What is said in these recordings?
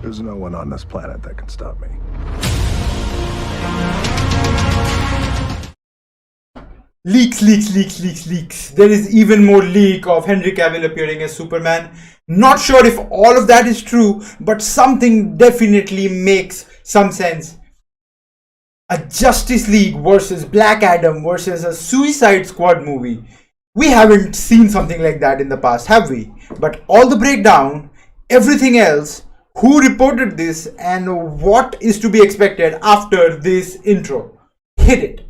There's no one on this planet that can stop me. Leaks. There is even more leak of Henry Cavill appearing as Superman. Not sure if all of that is true, but something definitely makes some sense. A Justice League versus Black Adam versus a Suicide Squad movie. We haven't seen something like that in the past, have we? But all the breakdown, everything else, who reported this, and what is to be expected after this intro. Hit it.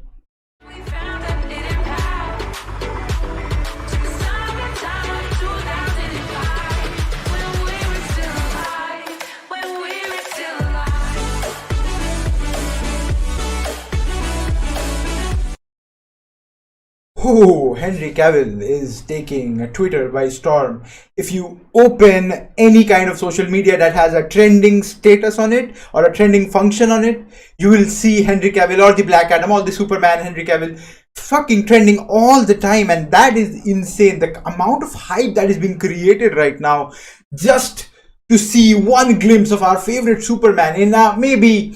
Oh, Henry Cavill is taking Twitter by storm. If you open any kind of social media that has a trending status on it or a trending function on it, you will see Henry Cavill or the Black Adam or the Superman Henry Cavill fucking trending all the time, and that is insane. The amount of hype that is being created right now just to see one glimpse of our favorite Superman in a maybe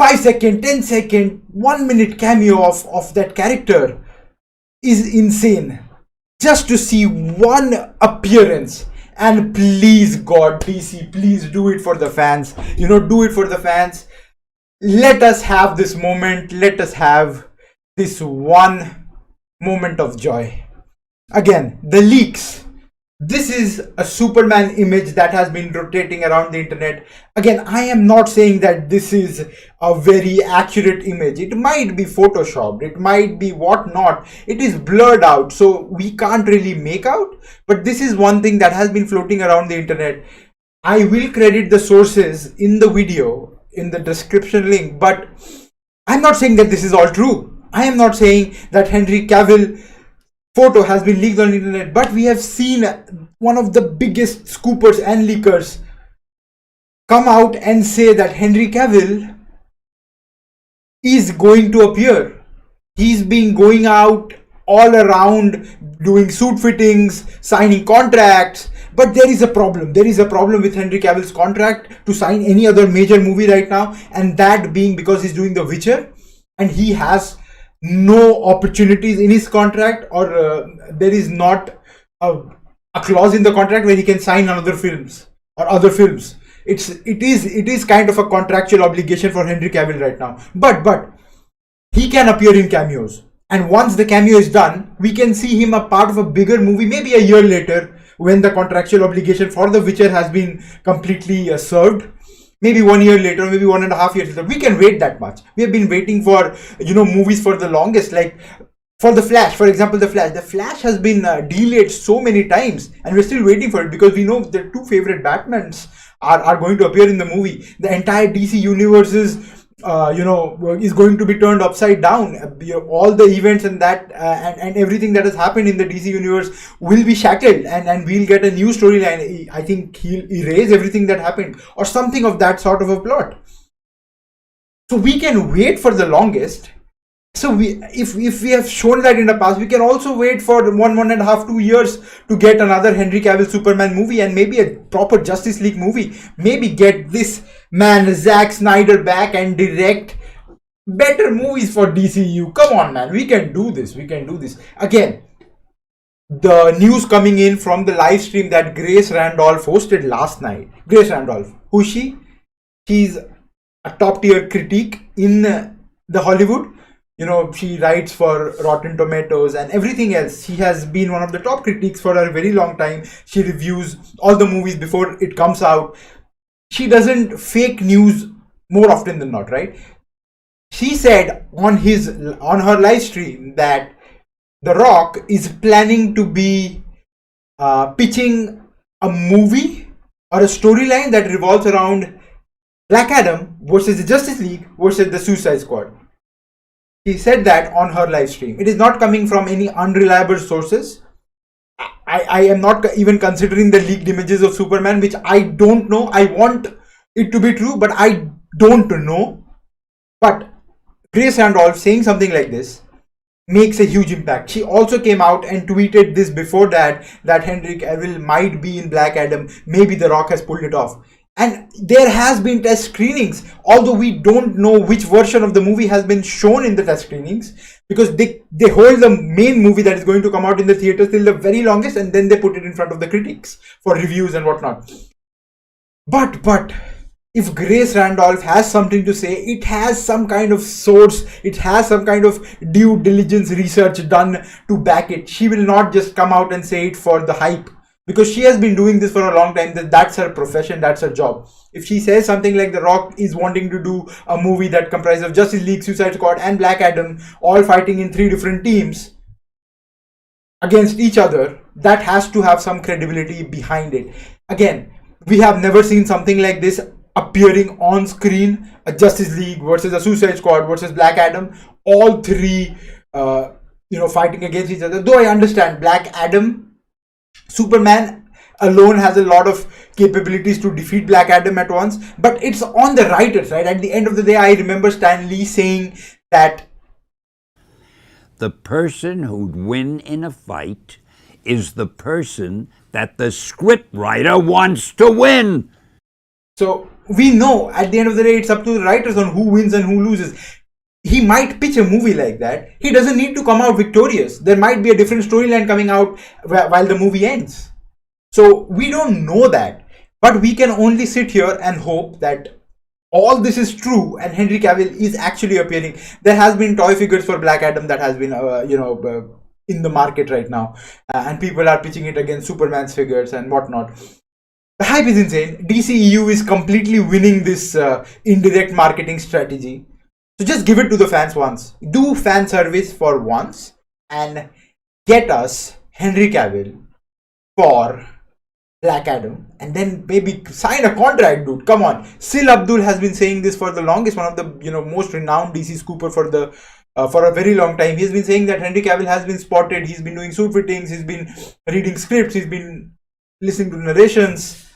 5-second, 10-second, 1-minute cameo of that character is insane. Just to see one appearance. And please God, DC, please do it for the fans. Do it for the fans. Let us have this moment. Let us have this one moment of joy. Again, the leaks. This is a Superman image that has been rotating around the internet. Again, I am not saying that this is a very accurate image. It might be photoshopped. It might be whatnot. It is blurred out, so we can't really make out. But this is one thing that has been floating around the internet. I will credit the sources in the video, in the description link. But I'm not saying that this is all true. I am not saying that Henry Cavill photo has been leaked on the internet, but we have seen one of the biggest scoopers and leakers come out and say that Henry Cavill is going to appear. He's been going out all around doing suit fittings, signing contracts, but there is a problem. There is a problem with Henry Cavill's contract to sign any other major movie right now, and that being because he's doing The Witcher and he has no opportunities in his contract, or there is not a clause in the contract where he can sign another films or other films. It is kind of a contractual obligation for Henry Cavill right now. But he can appear in cameos, and once the cameo is done, we can see him a part of a bigger movie maybe a year later when the contractual obligation for The Witcher has been completely served. Maybe 1 year later, maybe 1.5 years later. We can wait that much. We have been waiting for, movies for the longest. Like for The Flash, for example, The Flash has been delayed so many times, and we're still waiting for it because we know the two favorite Batmans are going to appear in the movie. The entire DC universe is going to be turned upside down. All the events and that and everything that has happened in the DC universe will be shackled, and we'll get a new storyline. I think he'll erase everything that happened or something of that sort of a plot. So we can wait for the longest. So if we have shown that in the past, we can also wait for 1.5, 2 years to get another Henry Cavill Superman movie and maybe a proper Justice League movie. Maybe get this man Zack Snyder back and direct better movies for DCU. Come on, man, we can do this. Again, the news coming in from the live stream that Grace Randolph hosted last night. Grace Randolph, who's she? She's a top tier critic in the Hollywood. She writes for Rotten Tomatoes and everything else. She has been one of the top critics for a very long time. She reviews all the movies before it comes out. She doesn't fake news more often than not, right? She said on her live stream that The Rock is planning to be pitching a movie or a storyline that revolves around Black Adam versus the Justice League versus the Suicide Squad. He said that on her live stream. It is not coming from any unreliable sources. I am not even considering the leaked images of Superman, which I don't know. I want it to be true, but I don't know. But Grace Randolph saying something like this makes a huge impact. She also came out and tweeted this before that Henry Cavill might be in Black Adam. Maybe The Rock has pulled it off. And there has been test screenings, although we don't know which version of the movie has been shown in the test screenings, because they hold the main movie that is going to come out in the theaters till the very longest, and then they put it in front of the critics for reviews and whatnot. But if Grace Randolph has something to say, it has some kind of source, it has some kind of due diligence research done to back it. She will not just come out and say it for the hype, because she has been doing this for a long time. That's her profession, that's her job. If she says something like The Rock is wanting to do a movie that comprises of Justice League, Suicide Squad and Black Adam all fighting in 3 different teams against each other, that has to have some credibility behind it. Again, we have never seen something like this appearing on screen. A Justice League versus a Suicide Squad versus Black Adam, all 3 fighting against each other. Though I understand Black Adam, Superman alone has a lot of capabilities to defeat Black Adam at once, but it's on the writers, right? At the end of the day, I remember Stan Lee saying that the person who'd win in a fight is the person that the scriptwriter wants to win. So we know at the end of the day, it's up to the writers on who wins and who loses. He might pitch a movie like that. He doesn't need to come out victorious. There might be a different storyline coming out while the movie ends. So we don't know that. But we can only sit here and hope that all this is true and Henry Cavill is actually appearing. There has been toy figures for Black Adam that has been, in the market right now. And people are pitching it against Superman's figures and whatnot. The hype is insane. DCEU is completely winning this indirect marketing strategy. So just give it to the fans once. Do fan service for once and get us Henry Cavill for Black Adam, and then maybe sign a contract, dude. Come on. Sil Abdul has been saying this for the longest, one of the most renowned DC scooper for a very long time. He's been saying that Henry Cavill has been spotted. He's been doing suit fittings. He's been reading scripts. He's been listening to narrations.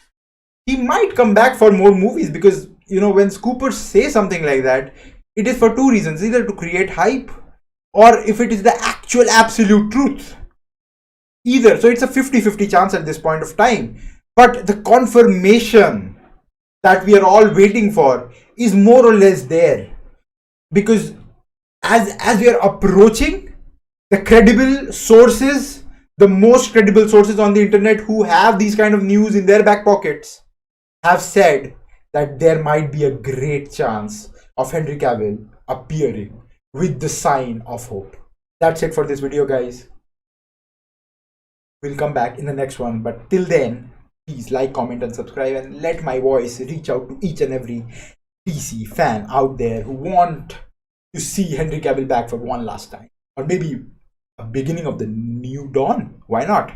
He might come back for more movies, because when scoopers say something like that, it is for 2 reasons: either to create hype, or if it is the actual absolute truth. Either. So it's a 50-50 chance at this point of time. But the confirmation that we are all waiting for is more or less there. Because as we are approaching, the credible sources, the most credible sources on the internet who have these kind of news in their back pockets, have said that there might be a great chance of Henry Cavill appearing with the sign of hope. That's it for this video, guys. We'll come back in the next one, but till then, please like, comment and subscribe, and let my voice reach out to each and every DC fan out there who want to see Henry Cavill back for one last time, or maybe a beginning of the new dawn. Why not?